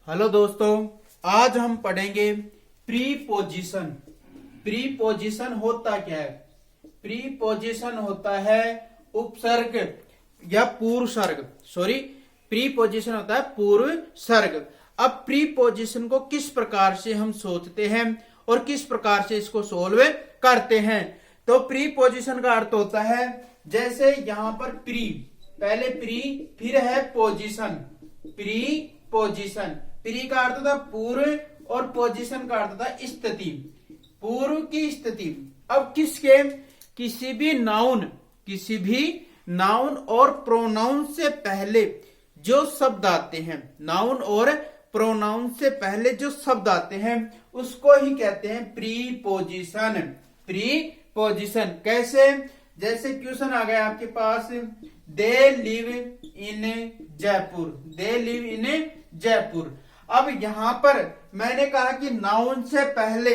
Hello दोस्तों, आज हम पढ़ेंगे प्रीपोजिशन। प्रीपोजिशन होता क्या है? प्रीपोजिशन होता है उपसर्ग या पूर्व सर्ग। प्रीपोजिशन होता है पूर्व सर्ग। अब प्रीपोजिशन को किस प्रकार से हम सोचते हैं और किस प्रकार से इसको सोल्व करते हैं? तो प्रीपोजिशन का अर्थ होता है, जैसे यहां पर प्री, पहले प्री, फिर है पोजिशन। प्रीपोजिशन, प्री का अर्थ था पूर्व और पोजीशन का अर्थ था स्थिति, पूर्व की स्थिति। अब किसके? किसी भी नाउन और प्रोनाउन से पहले जो शब्द आते हैं, नाउन और प्रोनाउन से पहले जो शब्द आते हैं उसको ही कहते हैं प्रीपोजिशन। प्रीपोजिशन कैसे? जैसे क्वेश्चन आ गया आपके पास, they live in Jaipur. They live in Jaipur. अब यहां पर मैंने कहा कि नाउन से पहले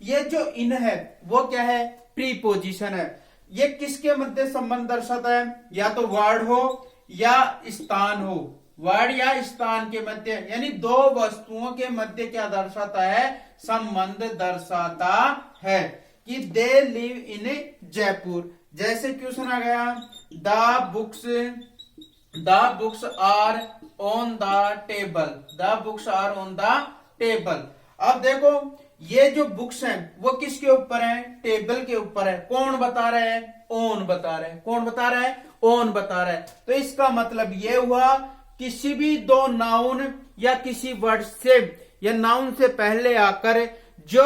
ये जो इन है वो क्या है? प्रीपोजिशन है। ये किसके मध्य संबंध दर्शाता है? या तो वर्ड हो या स्थान हो। वर्ड या स्थान के मध्य, यानी दो वस्तुओं के मध्य क्या दर्शाता है? संबंध दर्शाता है कि दे लिव इन जयपुर। जैसे क्वेश्चन आ गया, the books are on the table. The books are on the table. अब देखो, ये जो बुक्स हैं वो किसके ऊपर है? टेबल के ऊपर है। कौन बता रहा है? ऑन बता रहा है। कौन बता रहा है? ऑन बता रहा है। तो इसका मतलब ये हुआ, किसी भी दो नाउन या किसी वर्ड से या नाउन से पहले आकर जो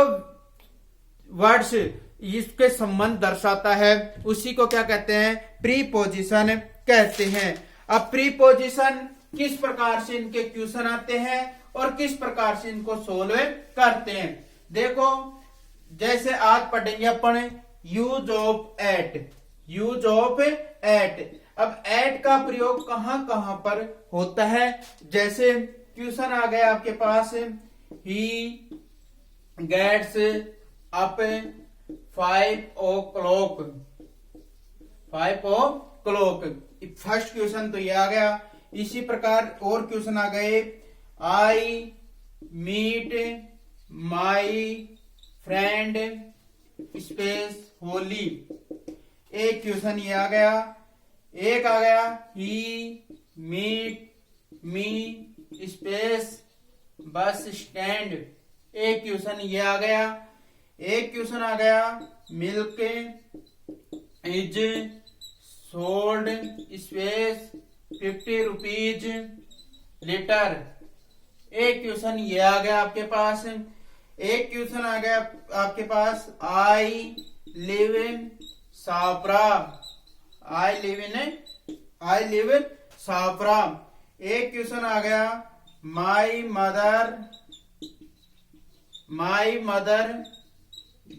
वर्ड्स इसके संबंध दर्शाता है उसी को क्या कहते हैं? प्रीपोजिशन कहते हैं। अब प्रीपोजिशन किस प्रकार से इनके क्वेश्चन आते हैं और किस प्रकार से इनको सोल्व करते हैं, देखो। जैसे आज पढ़ेंगे अपन use of at. Use of at. अब एट का प्रयोग कहां कहां पर होता है? जैसे क्वेश्चन आ गया आपके पास, he gets up 5 o'clock। 5 o'clock first question तो ये आ गया। इसी प्रकार और क्वेश्चन आ गए, I meet my friend space Holi. एक क्वेश्चन ये आ गया। एक आ गया, he meet me space bus stand. एक क्वेश्चन ये आ गया। एक क्वेश्चन आ गया, milk is sold space 50 rupees litre. एक क्वेश्चन ये आ गया आपके पास। एक क्वेश्चन आ गया आपके पास, I live in Sapra. I live in Sapra. एक क्वेश्चन आ गया, my mother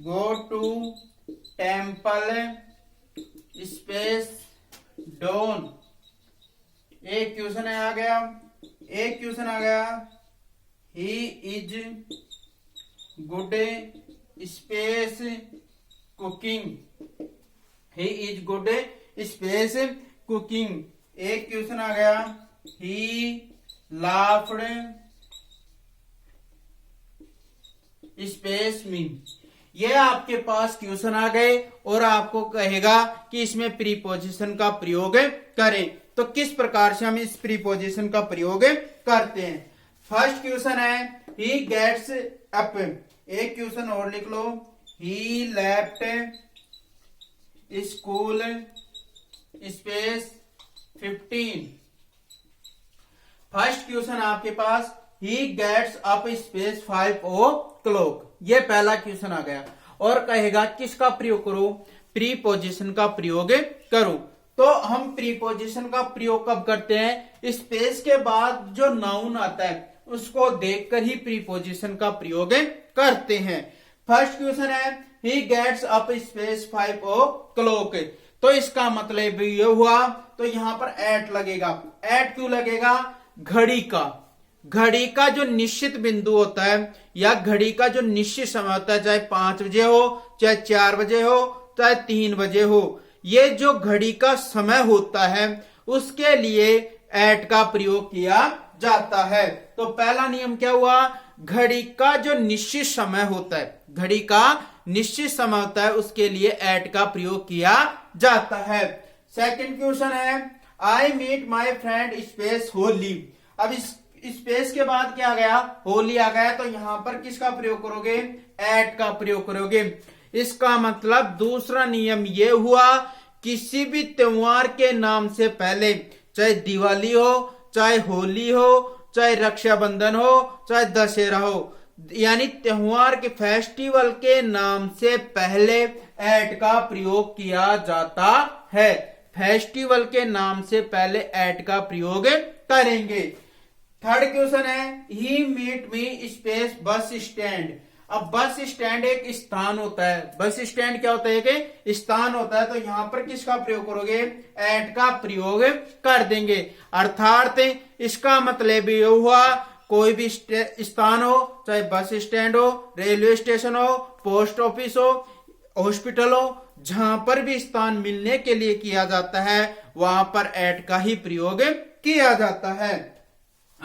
go to temple space dawn. एक क्वेश्चन आ गया। एक क्वेश्चन आ गया, he is good space cooking. He is good space cooking. एक क्वेश्चन आ गया, ही लाफ्ड स्पेस मी। ये आपके पास क्वेश्चन आ गए और आपको कहेगा कि इसमें प्रीपोजिशन का प्रयोग करें। तो किस प्रकार से हम इस प्रीपोजिशन का प्रयोग करते हैं? फर्स्ट क्वेश्चन है, ही गेट्स अप। एक क्वेश्चन और लिख लो, he left school space 15। First question आपके पास, he gets up space 5 o'clock। ये पहला क्वेश्चन आ गया और कहेगा किसका प्रयोग करो? प्रीपोजिशन का प्रयोग करो। तो हम प्रीपोजिशन का प्रयोग कब करते हैं? स्पेस के बाद जो नाउन आता है उसको देखकर ही प्रीपोजिशन का प्रयोग करते हैं। फर्स्ट क्वेश्चन है, he gets up space 5 o'clock। तो इसका मतलब ये हुआ, तो यहां पर एट लगेगा। एट क्यों लगेगा? घड़ी का जो निश्चित बिंदु होता है या घड़ी का जो निश्चित समय होता है, चाहे 5 बजे हो, चाहे 4 बजे हो, चाहे 3 बजे हो, ये जो घड़ी का समय होता है उसके लिए एट का प्रयोग किया जाता है। तो पहला नियम क्या हुआ, घड़ी का जो निश्चित समय होता है, घड़ी का निश्चित समय होता है, उसके लिए एट का प्रयोग किया जाता है। सेकंड क्वेश्चन है, I meet my friend space Holi. अब इस स्पेस के बाद क्या आ गया, होली आ गया, तो यहां पर किसका प्रयोग करोगे, एट का प्रयोग करोगे। इसका मतलब दूसरा नियम ये हुआ, किसी भी त्योहार के नाम से पहले, चाहे दिवाली हो, चाहे होली हो, चाहे रक्षाबंधन हो, चाहे दशहरा हो, यानी त्योहार के फेस्टिवल के नाम से पहले एट का प्रयोग किया जाता है। फेस्टिवल के नाम से पहले एट का प्रयोग करेंगे। थर्ड क्वेश्चन है, he meet me space bus stand. अब बस स्टैंड एक स्थान होता है, बस स्टैंड क्या होता है, एक स्थान होता है, तो यहां पर किसका प्रयोग करोगे, एट का प्रयोग कर देंगे। अर्थात इसका मतलब ये हुआ, कोई भी स्थान हो, चाहे बस स्टैंड हो, रेलवे स्टेशन हो, पोस्ट ऑफिस हो, हॉस्पिटल हो, जहां पर भी स्थान मिलने के लिए किया जाता है, वहां पर एट का ही प्रयोग किया जाता है।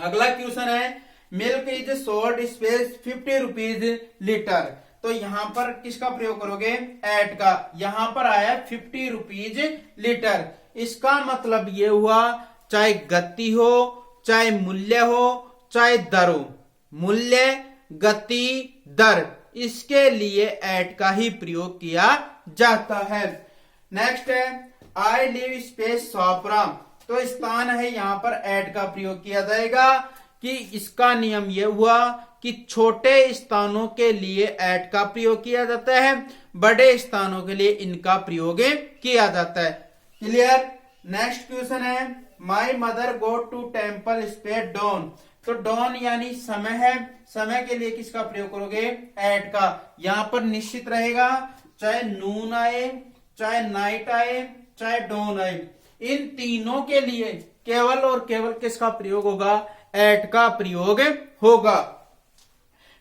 अगला क्वेश्चन है, milk is sold space 50 rupees litre. तो यहां पर किसका प्रयोग करोगे, एट का। यहां पर आया 50 रुपीज लीटर। इसका मतलब ये हुआ, चाहे गति हो, चाहे मूल्य हो, चाहे दर हो, मूल्य, गति, दर, इसके लिए एट का ही प्रयोग किया जाता है। नेक्स्ट है, आई लिव स्पेस सोपरा। तो स्थान है, यहां पर एट का प्रयोग किया जाएगा। कि इसका नियम यह हुआ कि छोटे स्थानों के लिए एट का प्रयोग किया जाता है, बड़े स्थानों के लिए इनका प्रयोग किया जाता है। क्लियर। नेक्स्ट क्वेश्चन है, my mother go to temple space dawn. तो डॉन यानी समय है, समय के लिए किसका प्रयोग करोगे, एट का। यहां पर निश्चित रहेगा, चाहे नून आए, चाहे नाइट आए, चाहे डॉन आए, इन तीनों के लिए केवल और केवल किसका प्रयोग होगा, एट का प्रयोग होगा।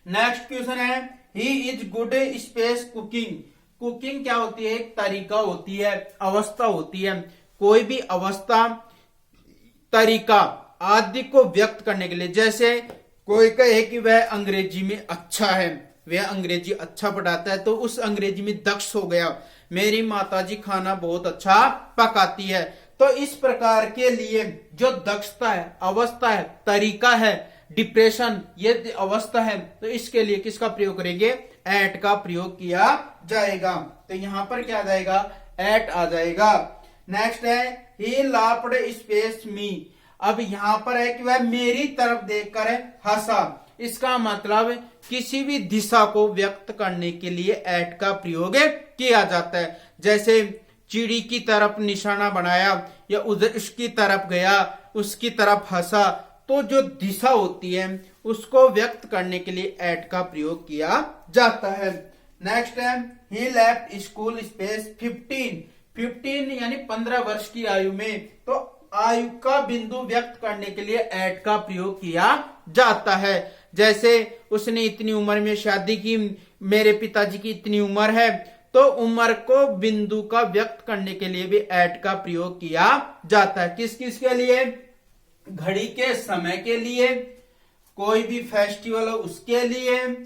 नेक्स्ट क्वेश्चन है, ही is good space cooking. Cooking क्या होती है, एक तरीका होती है, अवस्था होती है। कोई भी अवस्था, तरीका आदि को व्यक्त करने के लिए, जैसे कोई कहे कि वह अंग्रेजी में अच्छा है, वह अंग्रेजी अच्छा पढ़ाता है, तो उस अंग्रेजी में दक्ष हो गया। मेरी माताजी खाना बहुत अच्छा पकाती है। तो इस प्रकार के लिए जो दक्षता है, अवस्था है, तरीका है, डिप्रेशन, ये अवस्था है, तो इसके लिए किसका प्रयोग करेंगे, एट का प्रयोग किया जाएगा। तो यहां पर क्या आ जाएगा, एट आ जाएगा। नेक्स्ट है, ही लाफ्ड स्पेस मी। अब यहां पर है कि वह मेरी तरफ देखकर हंसा। इसका मतलब किसी भी दिशा को व्यक्त करने के लिए एट का प्रयोग किया जाता है। जैसे चिड़ी की तरफ निशाना बनाया, या उधर उसकी तरफ गया, उसकी तरफ हंसा, तो जो दिशा होती है उसको व्यक्त करने के लिए एट का प्रयोग किया जाता है। नेक्स्ट है, ही लेफ्ट स्कूल स्पेस 15 यानी 15 वर्ष की आयु में। तो आयु का बिंदु व्यक्त करने के लिए एट का प्रयोग किया जाता है। जैसे उसने इतनी उम्र में शादी की, मेरे पिताजी की इतनी उम्र है, तो उम्र को बिंदु का व्यक्त करने के लिए भी एट का प्रयोग किया जाता है। किस किस के लिए, घड़ी के समय के लिए, कोई भी फेस्टिवल हो उसके लिए,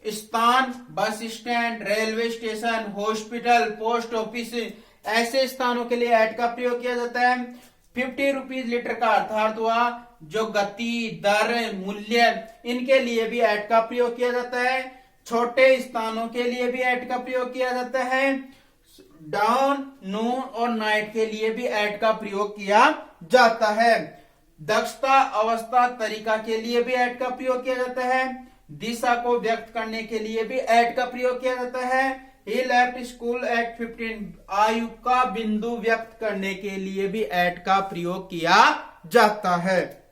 स्थान, bus stand, railway station, hospital, post office, ऐसे स्थानों के लिए एट का प्रयोग किया जाता है। 50 रुपीज लीटर का अर्थात हुआ जो गति, दर, मूल्य, इनके लिए भी एट का प्रयोग किया जाता है। छोटे स्थानों के लिए भी एट का प्रयोग किया जाता है। डाउन, नून और नाइट के लिए भी एट का प्रयोग किया जाता है। दक्षता, अवस्था, तरीका के लिए भी एट का प्रयोग किया जाता है। दिशा को व्यक्त करने के लिए भी एट का प्रयोग किया जाता है। He left school at 15, आयु का बिंदु व्यक्त करने के लिए भी एट का प्रयोग किया जाता है।